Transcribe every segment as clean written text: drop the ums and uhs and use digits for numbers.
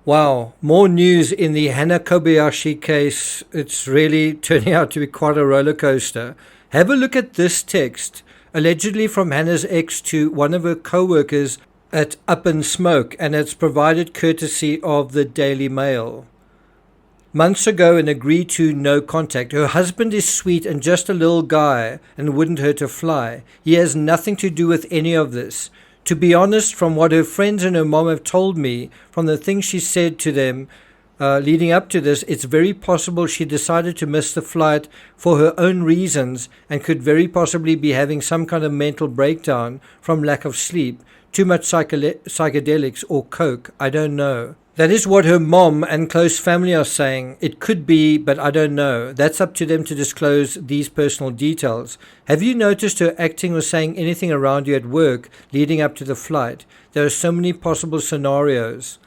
Wow, more news in the Hannah Kobayashi case. It's really turning out to be quite a roller coaster. Have a look at this text, allegedly from Hannah's ex to one of her co-workers at Up and Smoke, and it's provided courtesy of the Daily Mail. Months ago, an agreed to no contact. Her husband is sweet and just a little guy and wouldn't hurt a fly. He has nothing to do with any of this. To be honest, from what her friends and her mom have told me, from the things she said to them leading up to this, it's very possible she decided to miss the flight for her own reasons and could very possibly be having some kind of mental breakdown from lack of sleep, too much psychedelics or coke. I don't know. That is what her mom and close family are saying. It could be, but I don't know. That's up to them to disclose these personal details. Have you noticed her acting or saying anything around you at work leading up to the flight? There are so many possible scenarios.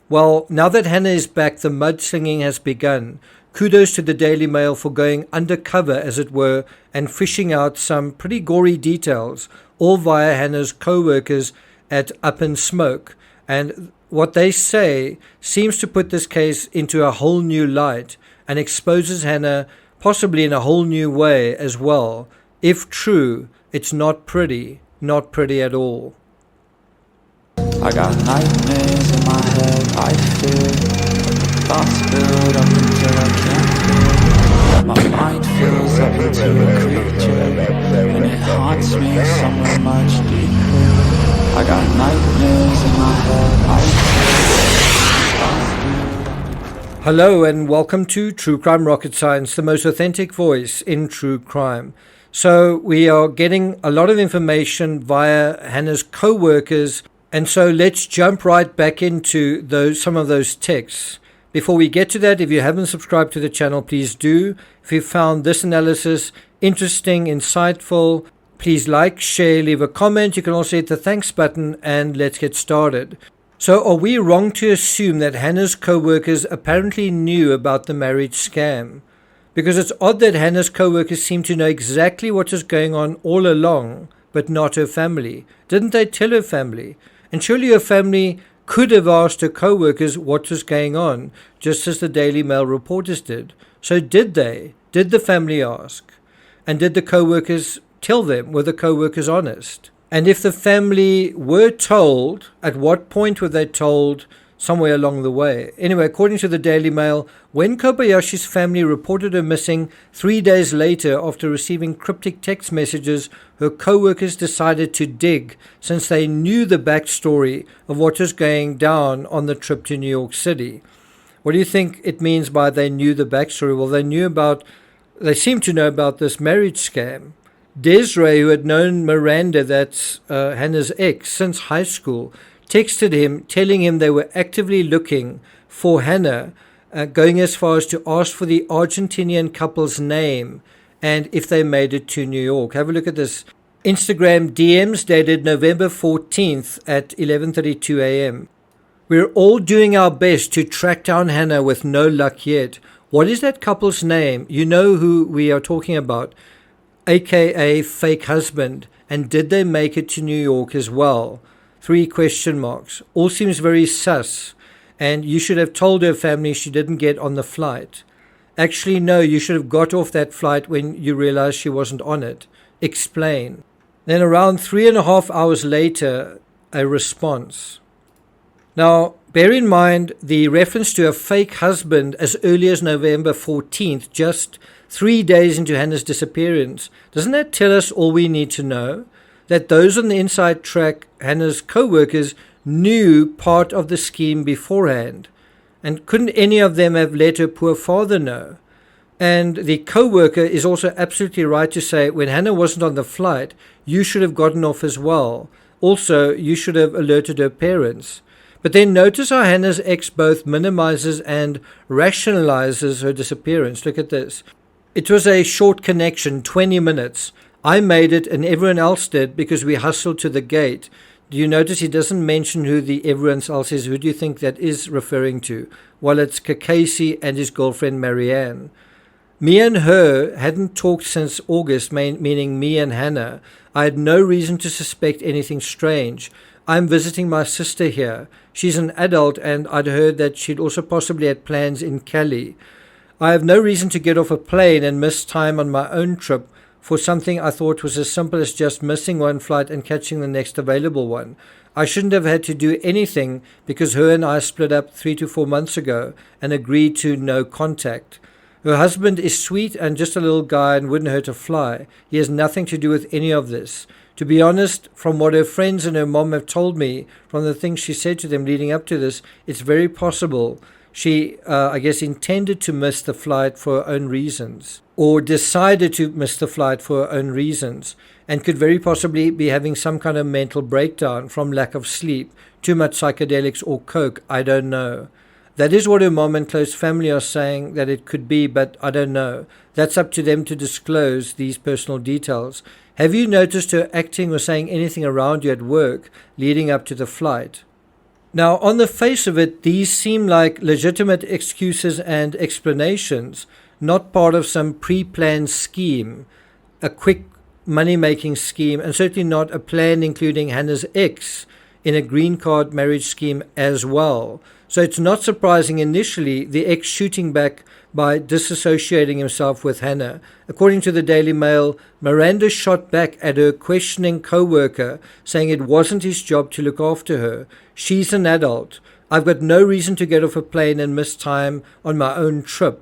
Well, now that Hannah is back, the mudslinging has begun. Kudos to the Daily Mail for going undercover, as it were, and fishing out some pretty gory details, all via Hannah's co-workers at Up and Smoke. And what they say seems to put this case into a whole new light and exposes Hannah possibly in a whole new way as well. If true, it's not pretty at all. I got nightmares in my head, I fear thoughts build up until I can't feel. My mind fills up into a creature, and it haunts me somewhere much deeper. I got nightmares in my head, I fear. Hello and welcome to True Crime Rocket Science, the most authentic voice in true crime. So we are getting a lot of information via Hannah's co-workers, and so let's jump right back into some of those texts. Before we get to that, if you haven't subscribed to the channel, please do. If you found this analysis interesting, insightful, please like, share, leave a comment. You can also hit the thanks button, and let's get started. So are we wrong to assume that Hannah's co-workers apparently knew about the marriage scam? Because it's odd that Hannah's co-workers seem to know exactly what is going on all along, but not her family. Didn't they tell her family? And surely her family could have asked her co-workers what was going on, just as the Daily Mail reporters did. So did they? Did the family ask? And did the co-workers tell them? Were the co-workers honest? And if the family were told, at what point were they told? Somewhere along the way. Anyway, according to the Daily Mail, when Kobayashi's family reported her missing 3 days later after receiving cryptic text messages, her co-workers decided to dig, since they knew the backstory of what was going down on the trip to New York City. What do you think it means by they knew the backstory? Well, they seem to know about this marriage scam. Desiree, who had known Miranda, that's Hannah's ex, since high school, texted him telling him they were actively looking for Hannah, going as far as to ask for the Argentinian couple's name and if they made it to New York. Have a look at this. Instagram DMs dated November 14th at 11:32 a.m. We're all doing our best to track down Hannah with no luck yet. What is that couple's name? You know who we are talking about, aka fake husband. And did they make it to New York as well? 3 question marks. All seems very sus, and you should have told her family she didn't get on the flight. Actually, no, you should have got off that flight when you realized she wasn't on it. Explain. Then around 3.5 hours later, a response. Now, bear in mind the reference to a fake husband as early as November 14th, just 3 days into Hannah's disappearance. Doesn't that tell us all we need to know? That those on the inside track, Hannah's co-workers, knew part of the scheme beforehand. And couldn't any of them have let her poor father know? And the co-worker is also absolutely right to say, when Hannah wasn't on the flight, you should have gotten off as well. Also, you should have alerted her parents. But then notice how Hannah's ex both minimizes and rationalizes her disappearance. Look at this. It was a short connection, 20 minutes. I made it and everyone else did because we hustled to the gate. Do you notice he doesn't mention who the everyone else is? Who do you think that is referring to? Well, it's Kobayashi and his girlfriend Marianne. Me and her hadn't talked since August, meaning me and Hannah. I had no reason to suspect anything strange. I'm visiting my sister here. She's an adult, and I'd heard that she'd also possibly had plans in Cali. I have no reason to get off a plane and miss time on my own trip for something I thought was as simple as just missing one flight and catching the next available one. I shouldn't have had to do anything because her and I split up 3 to 4 months ago and agreed to no contact. Her husband is sweet and just a little guy and wouldn't hurt a fly. He has nothing to do with any of this. To be honest, from what her friends and her mom have told me, from the things she said to them leading up to this, it's very possible she, I guess, intended to miss the flight for her own reasons, or decided to miss the flight for her own reasons, and could very possibly be having some kind of mental breakdown from lack of sleep, too much psychedelics or coke, I don't know. That is what her mom and close family are saying that it could be, but I don't know. That's up to them to disclose these personal details. Have you noticed her acting or saying anything around you at work leading up to the flight? Now, on the face of it, these seem like legitimate excuses and explanations, not part of some pre-planned scheme, a quick money-making scheme, and certainly not a plan including Hannah's ex in a green card marriage scheme as well. So it's not surprising initially the ex shooting back by disassociating himself with Hannah. According to the Daily Mail, Miranda shot back at her questioning co-worker, saying it wasn't his job to look after her. She's an adult. I've got no reason to get off a plane and miss time on my own trip.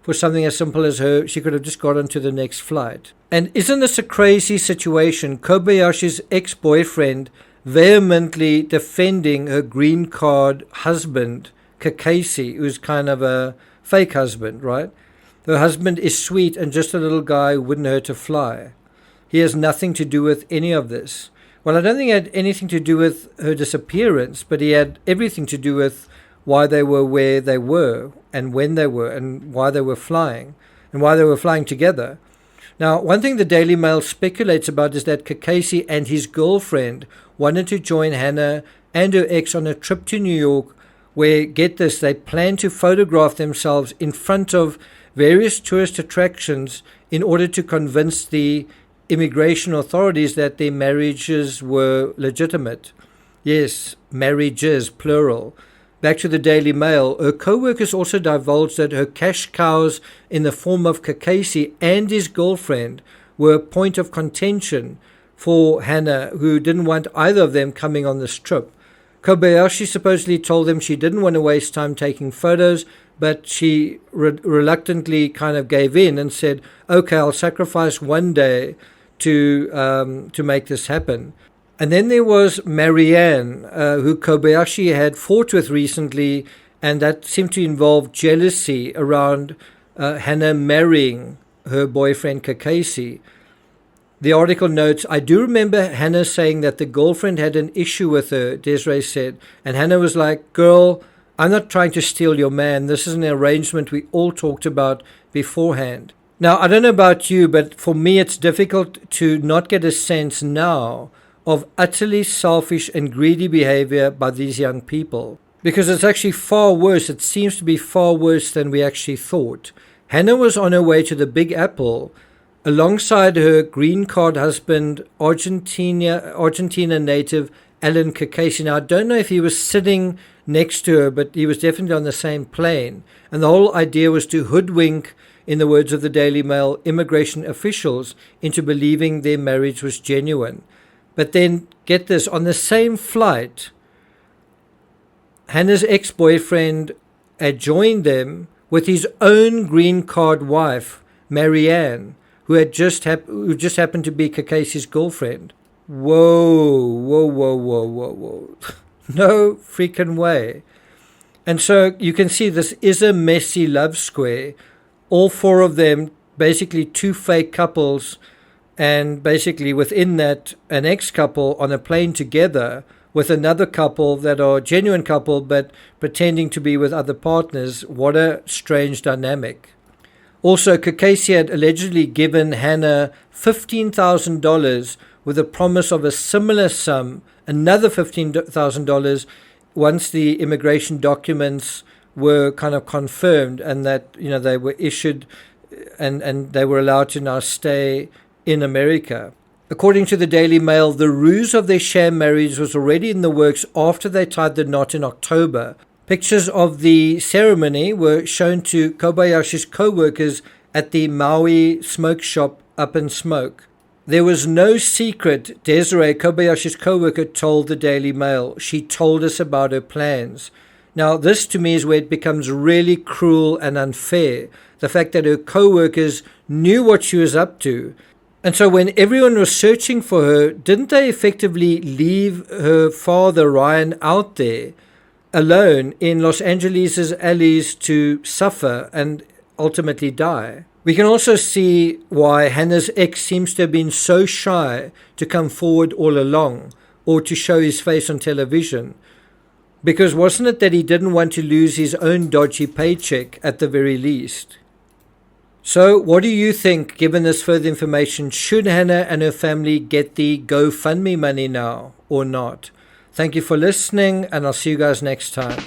For something as simple as her, she could have just got onto the next flight. And isn't this a crazy situation? Kobayashi's ex-boyfriend vehemently defending her green card husband, Kakashi, who's kind of a fake husband, right? Her husband is sweet and just a little guy who wouldn't hurt a fly. He has nothing to do with any of this. Well, I don't think it had anything to do with her disappearance, but he had everything to do with why they were where they were and when they were and why they were flying and why they were flying together. Now, one thing the Daily Mail speculates about is that Kakashi and his girlfriend wanted to join Hannah and her ex on a trip to New York where, get this, they planned to photograph themselves in front of various tourist attractions in order to convince the immigration authorities that their marriages were legitimate. Yes, marriages, plural. Back to the Daily Mail, her co-workers also divulged that her cash cows in the form of Kakashi and his girlfriend were a point of contention for Hannah, who didn't want either of them coming on this trip. Kobayashi supposedly told them she didn't want to waste time taking photos, but she reluctantly kind of gave in and said, okay, I'll sacrifice one day to make this happen. And then there was Marianne, who Kobayashi had fought with recently, and that seemed to involve jealousy around Hannah marrying her boyfriend Kakashi. The article notes, I do remember Hannah saying that the girlfriend had an issue with her, Desiree said, and Hannah was like, girl, I'm not trying to steal your man. This is an arrangement we all talked about beforehand. Now, I don't know about you, but for me it's difficult to not get a sense now of utterly selfish and greedy behavior by these young people. Because it's actually far worse. It seems to be far worse than we actually thought. Hannah was on her way to the Big Apple alongside her green card husband, Argentina native Alan Kakashi. Now, I don't know if he was sitting next to her, but he was definitely on the same plane. And the whole idea was to hoodwink, in the words of the Daily Mail, immigration officials into believing their marriage was genuine. But then, get this, on the same flight, Hannah's ex-boyfriend had joined them with his own green card wife, Marianne, who just happened to be Kakashi's girlfriend. Whoa. No freaking way. And so you can see this is a messy love square. All four of them, basically two fake couples, and basically within that, an ex-couple on a plane together with another couple that are a genuine couple but pretending to be with other partners. What a strange dynamic. Also, Kakashi had allegedly given Hannah $15,000 with a promise of a similar sum, another $15,000, once the immigration documents were kind of confirmed and that, they were issued and they were allowed to now stay in America. According to the Daily Mail, the ruse of their sham marriage was already in the works after they tied the knot in October. Pictures of the ceremony were shown to Kobayashi's co-workers at the Maui smoke shop Up in Smoke. There was no secret, Desiree, Kobayashi's co-worker, told the Daily Mail. She told us about her plans. Now, this to me is where it becomes really cruel and unfair. The fact that her co-workers knew what she was up to. And so when everyone was searching for her, didn't they effectively leave her father, Ryan, out there alone in Los Angeles' alleys to suffer and ultimately die? We can also see why Hannah's ex seems to have been so shy to come forward all along or to show his face on television. Because wasn't it that he didn't want to lose his own dodgy paycheck at the very least? So what do you think, given this further information? Should Hannah and her family get the GoFundMe money now or not? Thank you for listening, and I'll see you guys next time.